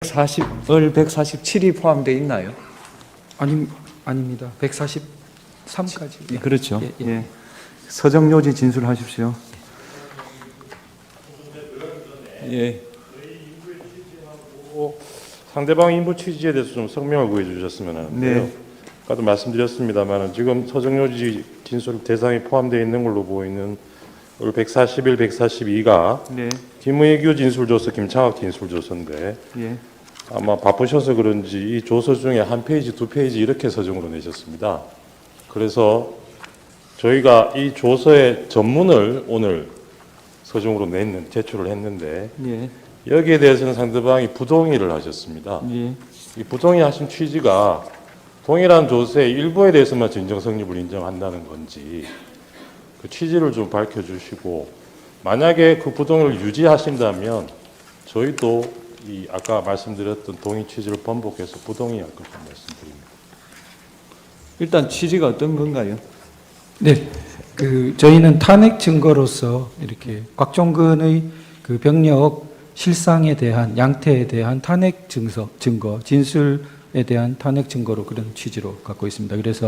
147이 포함되어 있나요? 아닙니다. 143까지. 그렇죠. 예, 예. 예. 서정요지 진술하십시오. 예. 상대방 인부 취지에 대해서 좀 설명을 구해 주셨으면 하는데요. 네. 아까도 말씀드렸습니다만 지금 서정요지 진술 대상에 포함되어 있는 걸로 보이는 141, 142가 네. 김의규 진술조서, 김창학 진술조서인데 예. 아마 바쁘셔서 그런지 이 조서 중에 한 페이지, 두 페이지 이렇게 서정으로 내셨습니다. 그래서 저희가 이 조서의 전문을 오늘 서정으로 제출을 했는데 예. 여기에 대해서는 상대방이 부동의를 하셨습니다. 예. 이 부동의하신 취지가 동일한 조서의 일부에 대해서만 진정 성립을 인정한다는 건지 그 취지를 좀 밝혀주시고, 만약에 그 부동의를 유지하신다면 저희도 이 아까 말씀드렸던 동의 취지를 번복해서 부동의할 것을 말씀드립니다. 일단 취지가 어떤 건가요? 네, 저희는 탄핵 증거로서 이렇게 곽종근의 그 병력 실상에 대한 양태에 대한 탄핵 증거, 진술에 대한 탄핵 증거로 그런 취지로 갖고 있습니다. 그래서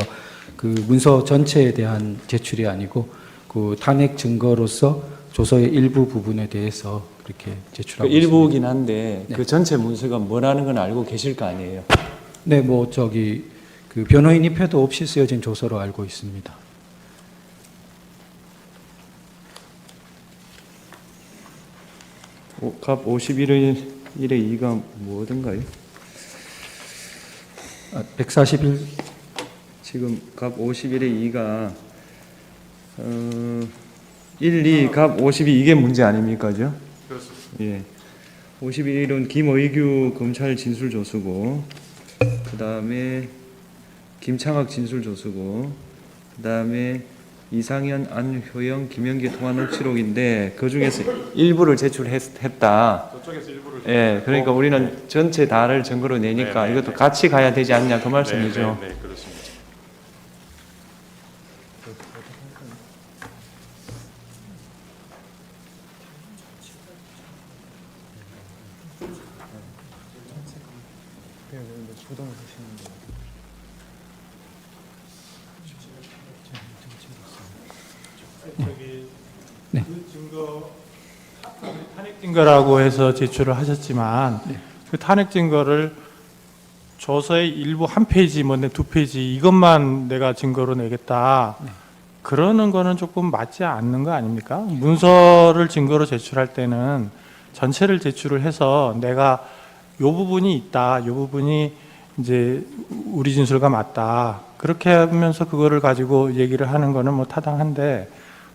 그 문서 전체에 대한 제출이 아니고 그 탄핵 증거로서 조서의 일부 부분에 대해서 그렇게 제출하고 있습니다. 일부긴 한데 네. 그 전체 문서가 뭐라는 건 알고 계실 거 아니에요? 네, 그 변호인 입회도 없이 쓰여진 조서로 알고 있습니다. 갑 51의 2가 뭐든가요? 141. 지금 갑 51의 2가 1, 2, 갑 52 이게 문제 아닙니까? 그죠? 그렇습니다. 예. 51은 김의규 검찰 진술 조서고, 그 다음에 김창학 진술 조서고, 그 다음에 이상현, 안효영, 김영기 통화 녹취록인데 그 중에서 일부를 제출했다. 저쪽에서 일부를. 예, 그러니까 우리는 전체 다를 증거로 내니까 이것도 같이 가야 되지 않냐 그 말씀이죠. 네, 그렇습니다. 네. 그 증거, 탄핵 증거라고 해서 제출을 하셨지만 그 탄핵 증거를 조서의 일부 한 페이지, 두 페이지 이것만 내가 증거로 내겠다. 그러는 거는 조금 맞지 않는 거 아닙니까? 문서를 증거로 제출할 때는 전체를 제출을 해서 내가 요 부분이 있다, 요 부분이 이제 우리 진술과 맞다. 그렇게 하면서 그거를 가지고 얘기를 하는 거는 뭐 타당한데,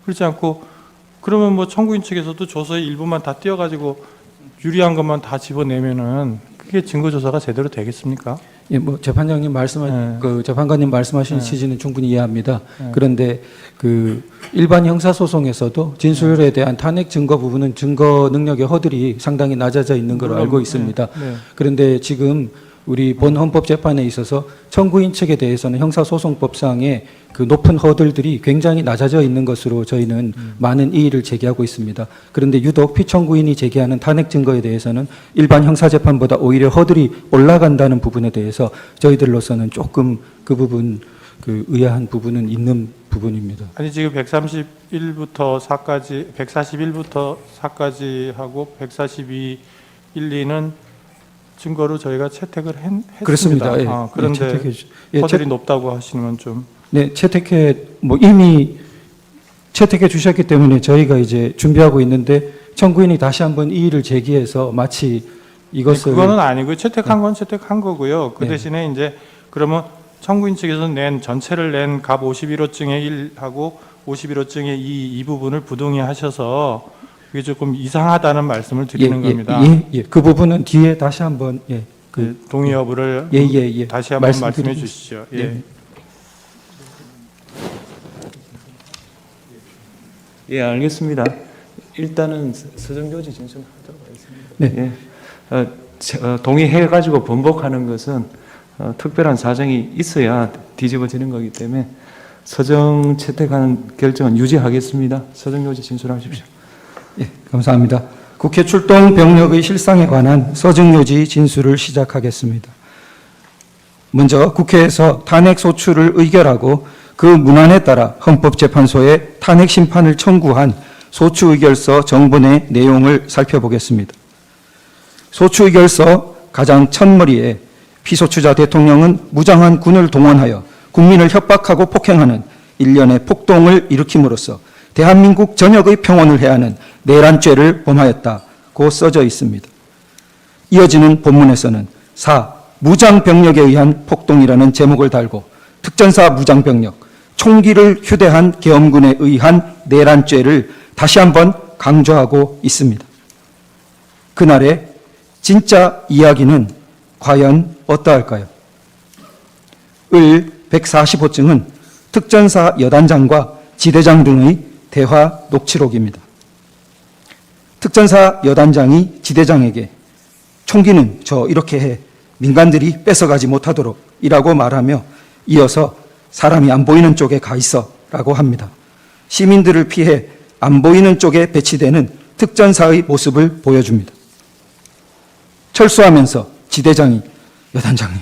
그렇지 않고 그러면 청구인 측에서도 조서의 일부만 다 띄어가지고 유리한 것만 다 집어내면은 그게 증거조사가 제대로 되겠습니까? 예, 재판장님 재판관님 말씀하신 취지는 충분히 이해합니다. 그런데 그 일반 형사소송에서도 진술에 대한 탄핵 증거 부분은 증거 능력의 허들이 상당히 낮아져 있는 걸로 알고 있습니다. 네. 그런데 지금 우리 본 헌법재판에 있어서 청구인 측에 대해서는 형사소송법상의 그 높은 허들들이 굉장히 낮아져 있는 것으로 저희는 많은 이의를 제기하고 있습니다. 그런데 유독 피청구인이 제기하는 탄핵 증거에 대해서는 일반 형사재판보다 오히려 허들이 올라간다는 부분에 대해서 저희들로서는 조금 그 부분, 의아한 부분은 있는 부분입니다. 아니 지금 131부터 4까지, 141부터 4까지 하고 142, 1, 2는 증거로 저희가 채택을 했습니다. 그렇습니다. 예. 그런데 허들이 높다고 하시는 좀. 네, 이미 채택해 주셨기 때문에 저희가 이제 준비하고 있는데 청구인이 다시 한번 이의를 제기해서 마치 이것을. 그거는 아니고요. 채택한 건 채택한 거고요. 그 네. 대신에 이제 그러면 청구인 측에서 전체를 낸 갑 51호증의 1하고 51호증의 이 부분을 부동의 하셔서 그게 조금 이상하다는 말씀을 드리는 겁니다. 그 부분은 뒤에 다시 한번 동의 여부를 다시 한번 말씀해 주시죠. 예. 네. 예, 알겠습니다. 일단은 서정요지 진술하도록 하겠습니다. 네. 동의해가지고 번복하는 것은 특별한 사정이 있어야 뒤집어지는 거기 때문에 서정 채택하는 결정은 유지하겠습니다. 서정요지 진술하십시오. 예, 감사합니다. 국회 출동 병력의 실상에 관한 서증요지 진술을 시작하겠습니다. 먼저 국회에서 탄핵 소추를 의결하고 그 문안에 따라 헌법재판소에 탄핵 심판을 청구한 소추 의결서 정본의 내용을 살펴보겠습니다. 소추 의결서 가장 첫머리에 피소추자 대통령은 무장한 군을 동원하여 국민을 협박하고 폭행하는 일련의 폭동을 일으킴으로써 대한민국 전역의 평온을 해하는 내란죄를 범하였다고 써져 있습니다. 이어지는 본문에서는 4. 무장병력에 의한 폭동이라는 제목을 달고 특전사 무장병력, 총기를 휴대한 계엄군에 의한 내란죄를 다시 한번 강조하고 있습니다. 그날의 진짜 이야기는 과연 어떠할까요? 을 145증은 특전사 여단장과 지대장 등의 대화 녹취록입니다. 특전사 여단장이 지대장에게 총기는 저 이렇게 해 민간들이 뺏어가지 못하도록 이라고 말하며 이어서 사람이 안 보이는 쪽에 가 있어 라고 합니다. 시민들을 피해 안 보이는 쪽에 배치되는 특전사의 모습을 보여줍니다. 철수하면서 지대장이 여단장님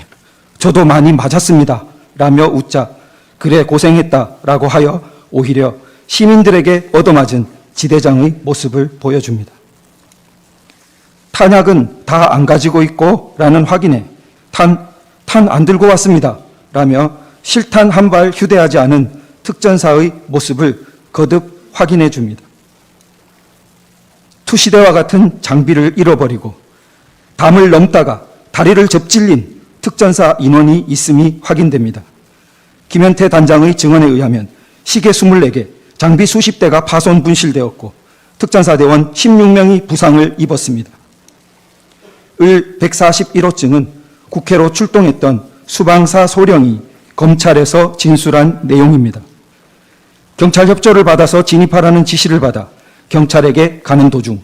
저도 많이 맞았습니다 라며 웃자 그래 고생했다 라고 하여 오히려 시민들에게 얻어맞은 지대장의 모습을 보여줍니다. 탄약은 다 안 가지고 있고 라는 확인에 탄 안 들고 왔습니다 라며 실탄 한 발 휴대하지 않은 특전사의 모습을 거듭 확인해 줍니다. 투시대와 같은 장비를 잃어버리고 담을 넘다가 다리를 접질린 특전사 인원이 있음이 확인됩니다. 김현태 단장의 증언에 의하면 시계 24개, 장비 수십 대가 파손 분실되었고 특전사 대원 16명이 부상을 입었습니다. 을 141호증은 국회로 출동했던 수방사 소령이 검찰에서 진술한 내용입니다. 경찰 협조를 받아서 진입하라는 지시를 받아 경찰에게 가는 도중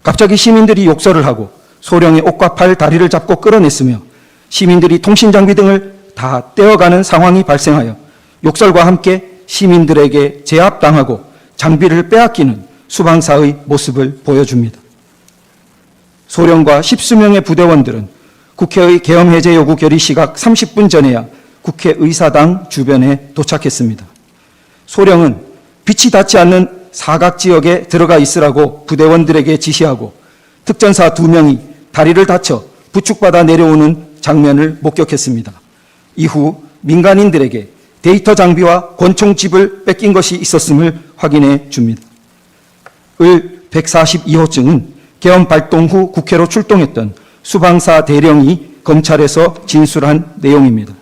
갑자기 시민들이 욕설을 하고 소령의 옷과 팔, 다리를 잡고 끌어냈으며 시민들이 통신장비 등을 다 떼어가는 상황이 발생하여 욕설과 함께 시민들에게 제압당하고 장비를 빼앗기는 수방사의 모습을 보여줍니다. 소령과 10수명의 부대원들은 국회의 계엄 해제 요구 결의 시각 30분 전에야 국회의사당 주변에 도착했습니다. 소령은 빛이 닿지 않는 사각 지역에 들어가 있으라고 부대원들에게 지시하고 특전사 2명이 다리를 다쳐 부축받아 내려오는 장면을 목격했습니다. 이후 민간인들에게 데이터 장비와 권총집을 뺏긴 것이 있었음을 확인해 줍니다. 을 142호증은 계엄 발동 후 국회로 출동했던 수방사 대령이 검찰에서 진술한 내용입니다.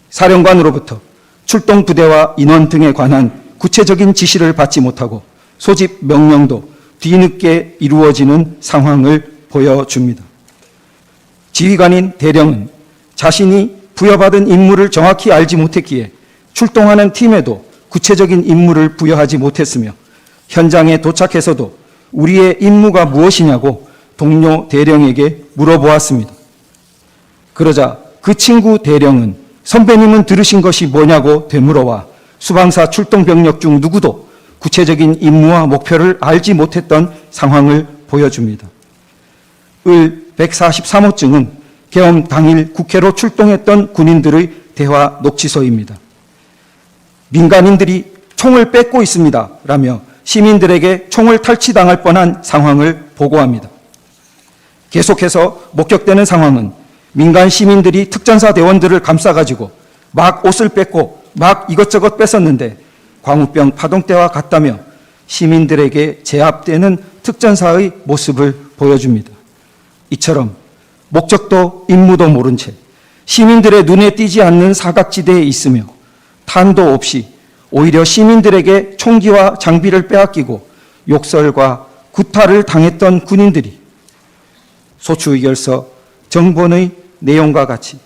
사령관으로부터 출동 부대와 인원 등에 관한 구체적인 지시를 받지 못하고 소집 명령도 뒤늦게 이루어지는 상황을 보여줍니다. 지휘관인 대령은 자신이 부여받은 임무를 정확히 알지 못했기에 출동하는 팀에도 구체적인 임무를 부여하지 못했으며 현장에 도착해서도 우리의 임무가 무엇이냐고 동료 대령에게 물어보았습니다. 그러자 그 친구 대령은 선배님은 들으신 것이 뭐냐고 되물어와 수방사 출동 병력 중 누구도 구체적인 임무와 목표를 알지 못했던 상황을 보여줍니다. 을 143호증은 계엄 당일 국회로 출동했던 군인들의 대화 녹취서입니다. 민간인들이 총을 뺏고 있습니다 라며 시민들에게 총을 탈취당할 뻔한 상황을 보고합니다. 계속해서 목격되는 상황은 민간 시민들이 특전사 대원들을 감싸가지고 막 옷을 뺏고 막 이것저것 뺏었는데 광우병 파동때와 같다며 시민들에게 제압되는 특전사의 모습을 보여줍니다. 이처럼 목적도 임무도 모른 채 시민들의 눈에 띄지 않는 사각지대에 있으며 탄도 없이 오히려 시민들에게 총기와 장비를 빼앗기고 욕설과 구타를 당했던 군인들이 소추의결서 정본의 내용과 같이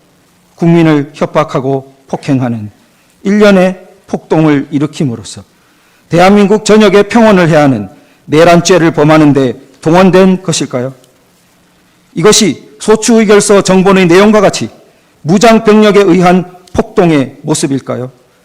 국민을 협박하고 폭행하는 일련의 폭동을 일으킴으로써 대한민국 전역의 평온을 해하는 내란죄를 범하는 데 동원된 것일까요? 이것이 소추의결서 정본의 내용과 같이 무장병력에 의한 폭동의 모습일까요?